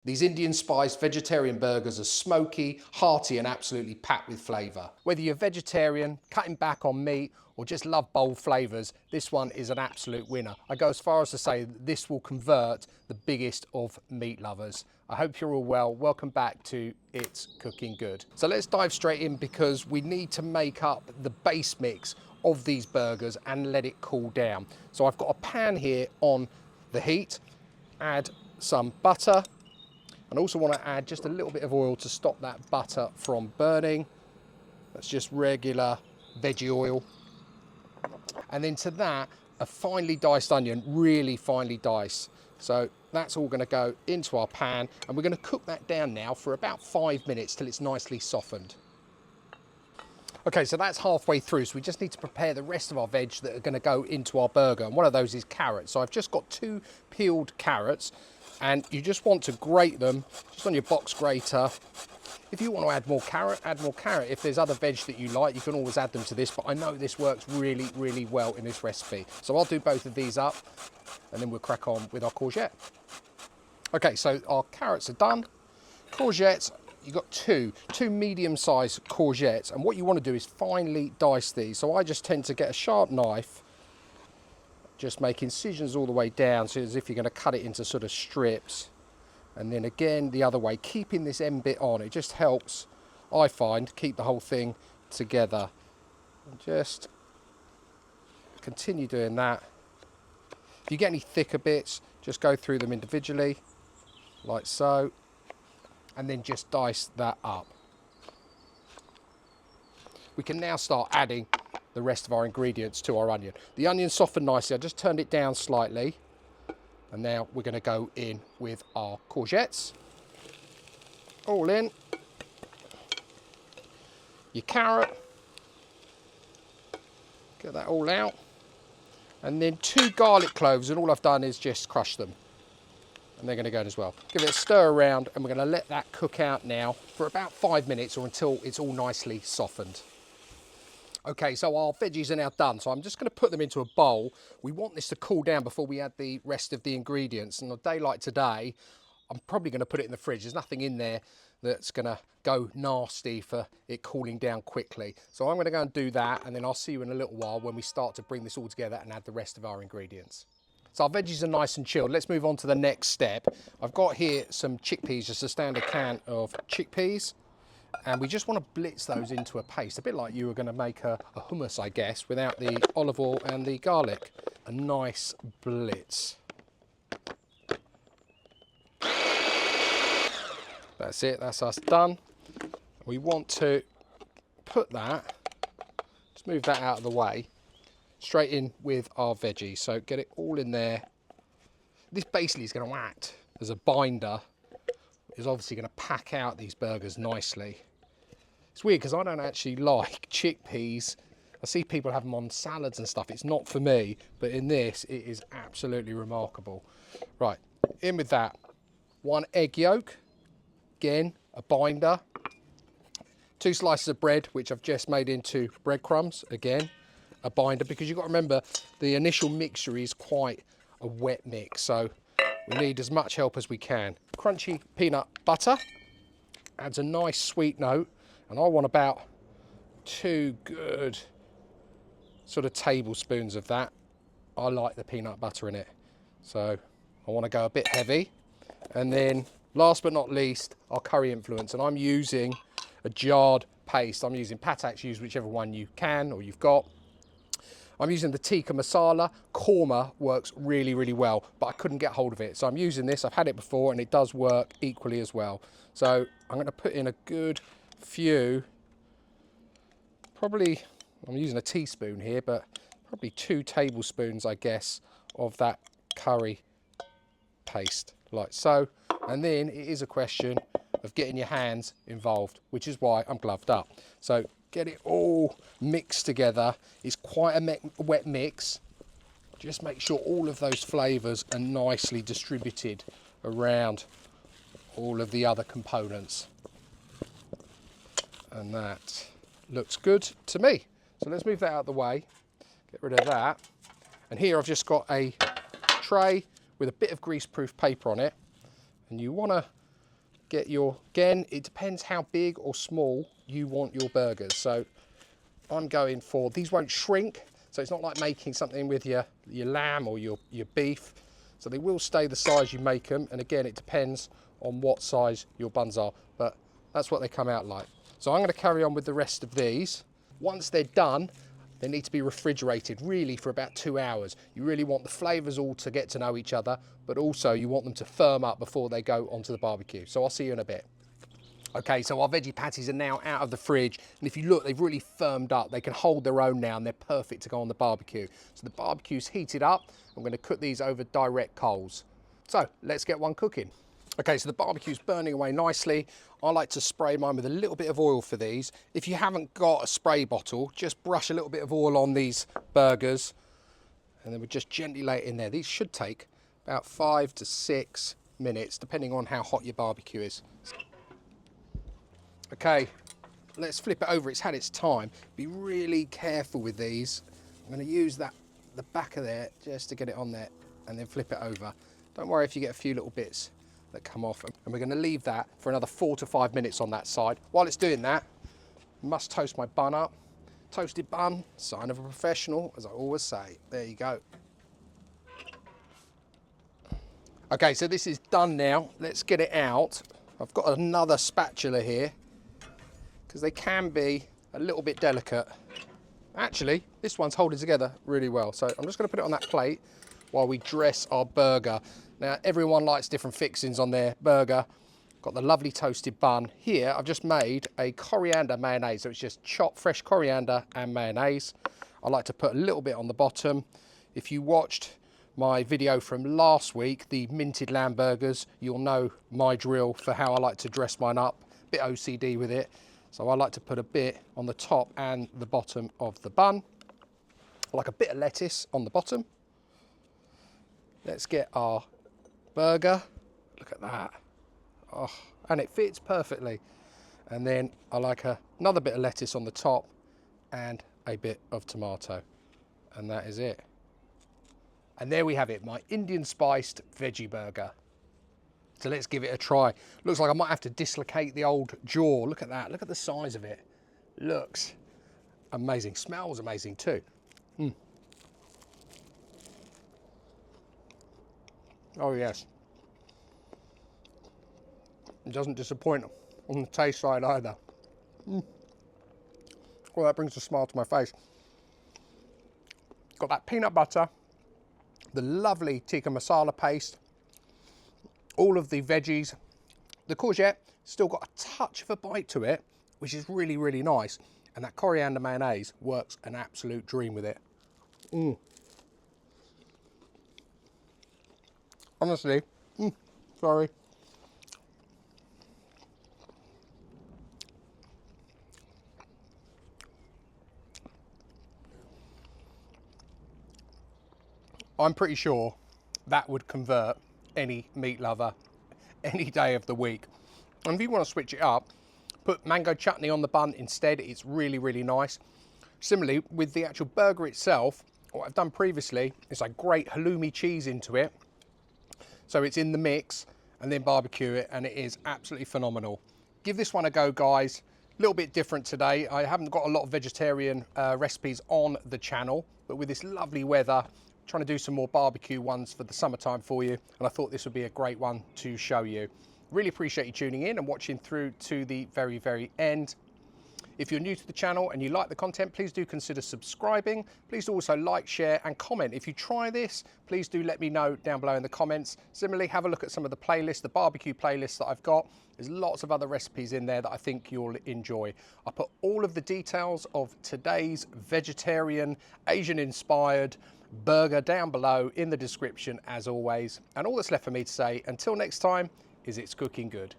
These Indian-spiced vegetarian burgers are smoky, hearty and absolutely packed with flavour. Whether you're vegetarian, cutting back on meat or just love bold flavours, this one is an absolute winner. I go as far as to say that this will convert the biggest of meat lovers. I hope you're all well. Welcome back to It's Cooking Good. So let's dive straight in because we need to make up the base mix of these burgers and let it cool down. So I've got a pan here on the heat, add some butter. And also want to add just a little bit of oil to stop that butter from burning. That's just regular veggie oil. And then to that, a finely diced onion, really finely diced. So that's all going to go into our pan, and we're going to cook that down now for about 5 minutes till it's nicely softened. Okay, so that's halfway through, so we just need to prepare the rest of our veg that are going to go into our burger, and one of those is carrots. So I've just got 2 peeled carrots, and you just want to grate them just on your box grater. If you want to add more carrot, add more carrot. If there's other veg that you like, you can always add them to this, but I know this works really, really well in this recipe. So I'll do both of these up, and then we'll crack on with our courgette. Okay, so our carrots are done. Courgettes, you've got two medium-sized courgettes, and what you want to do is finely dice these. So I just tend to get a sharp knife, just make incisions all the way down, so as if you're going to cut it into sort of strips. And then again, the other way, keeping this end bit on. It just helps, I find, keep the whole thing together. And just continue doing that. If you get any thicker bits, just go through them individually, like so. And then just dice that up. We can now start adding the rest of our ingredients to our onion. The onion softened nicely. I just turned it down slightly. And now we're going to go in with our courgettes. All in. Your carrot. Get that all out. And then 2 garlic cloves, and all I've done is just crush them. And they're going to go in as well. Give it a stir around, and we're going to let that cook out now for about 5 minutes or until it's all nicely softened. Okay, so our veggies are now done, so I'm just going to put them into a bowl. We want this to cool down before we add the rest of the ingredients. And on a day like today, I'm probably going to put it in the fridge. There's nothing in there that's going to go nasty for it cooling down quickly. So I'm going to go and do that, and then I'll see you in a little while when we start to bring this all together and add the rest of our ingredients. So our veggies are nice and chilled. Let's move on to the next step. I've got here some chickpeas, just a standard can of chickpeas. And we just want to blitz those into a paste, a bit like you were going to make a hummus, I guess, without the olive oil and the garlic. A nice blitz. That's it, that's us done. We want to put that, just move that out of the way, straight in with our veggies. So get it all in there. This basically is going to act as a binder. It's obviously going to pack out these burgers nicely. It's weird because I don't actually like chickpeas. I see people have them on salads and stuff. It's not for me, but in this, it is absolutely remarkable. Right, in with that. 1 egg yolk, again, a binder. 2 slices of bread, which I've just made into breadcrumbs, again, a binder, because you've got to remember the initial mixture is quite a wet mix, so we need as much help as we can. Crunchy peanut butter adds a nice sweet note, and I want about 2 good sort of tablespoons of that. I like the peanut butter in it, so I want to go a bit heavy. And then last but not least, our curry influence, and I'm using a jarred paste. I'm using Patak's, use whichever one you can or you've got. I'm using the tikka masala. Korma works really, really well, but I couldn't get hold of it. So I'm using this. I've had it before and it does work equally as well. So I'm going to put in a good few, probably, I'm using a teaspoon here, but probably 2 tablespoons, I guess, of that curry paste, like so. And then it is a question of getting your hands involved, which is why I'm gloved up. So get it all mixed together. It's quite a wet mix. Just make sure all of those flavours are nicely distributed around all of the other components. And that looks good to me. So let's move that out of the way, get rid of that. And here I've just got a tray with a bit of greaseproof paper on it. And you want to get your, again, it depends how big or small you want your burgers. So I'm going for, these won't shrink, so it's not like making something with your lamb or your beef. So they will stay the size you make them. And again, it depends on what size your buns are, but that's what they come out like. So I'm going to carry on with the rest of these. Once they're done, they need to be refrigerated really for about 2 hours. You really want the flavours all to get to know each other, but also you want them to firm up before they go onto the barbecue. So I'll see you in a bit. Okay, so our veggie patties are now out of the fridge, and if you look, they've really firmed up. They can hold their own now, and they're perfect to go on the barbecue. So the barbecue's heated up. I'm going to cook these over direct coals. So let's get one cooking. Okay, so the barbecue's burning away nicely. I like to spray mine with a little bit of oil for these. If you haven't got a spray bottle, just brush a little bit of oil on these burgers, and then we just gently lay it in there. These should take about 5 to 6 minutes, depending on how hot your barbecue is. Okay, let's flip it over. It's had its time. Be really careful with these. I'm going to use the back of there just to get it on there, and then flip it over. Don't worry if you get a few little bits that come off, and we're going to leave that for another 4 to 5 minutes on that side. While it's doing that, I must toast my bun up. Toasted bun, sign of a professional, as I always say. There you go. Okay, so this is done now. Let's get it out. I've got another spatula here, because they can be a little bit delicate. Actually, this one's holding together really well. So I'm just going to put it on that plate while we dress our burger. Now, everyone likes different fixings on their burger. Got the lovely toasted bun. Here, I've just made a coriander mayonnaise. So it's just chopped fresh coriander and mayonnaise. I like to put a little bit on the bottom. If you watched my video from last week, the minted lamb burgers, you'll know my drill for how I like to dress mine up. Bit OCD with it. So I like to put a bit on the top and the bottom of the bun. I like a bit of lettuce on the bottom. Let's get our burger. Look at that. Oh, and it fits perfectly. And then I like another bit of lettuce on the top and a bit of tomato. And that is it. And there we have it, my Indian-spiced veggie burger. So let's give it a try. Looks like I might have to dislocate the old jaw. Look at that. Look at the size of it. Looks amazing. Smells amazing too. Oh yes. It doesn't disappoint on the taste side either. Well, that brings a smile to my face. Got that peanut butter, the lovely tikka masala paste, all of the veggies. The courgette still got a touch of a bite to it, which is really, really nice. And that coriander mayonnaise works an absolute dream with it. Honestly, sorry. I'm pretty sure that would convert any meat lover any day of the week. And if you want to switch it up, put mango chutney on the bun instead. It's really, really nice. Similarly, with the actual burger itself, what I've done previously is I grate halloumi cheese into it. So it's in the mix, and then barbecue it, and it is absolutely phenomenal. Give this one a go, guys. A little bit different today. I haven't got a lot of vegetarian recipes on the channel, but with this lovely weather, trying to do some more barbecue ones for the summertime for you, and I thought this would be a great one to show you. Really appreciate you tuning in and watching through to the very, very end. If you're new to the channel and you like the content, please do consider subscribing. Please do also like, share and comment. If you try this, please do let me know down below in the comments. Similarly, have a look at some of the playlists, the barbecue playlists that I've got. There's lots of other recipes in there that I think you'll enjoy. I put all of the details of today's vegetarian, Asian-inspired burger down below in the description as always. And all that's left for me to say until next time is it's cooking good.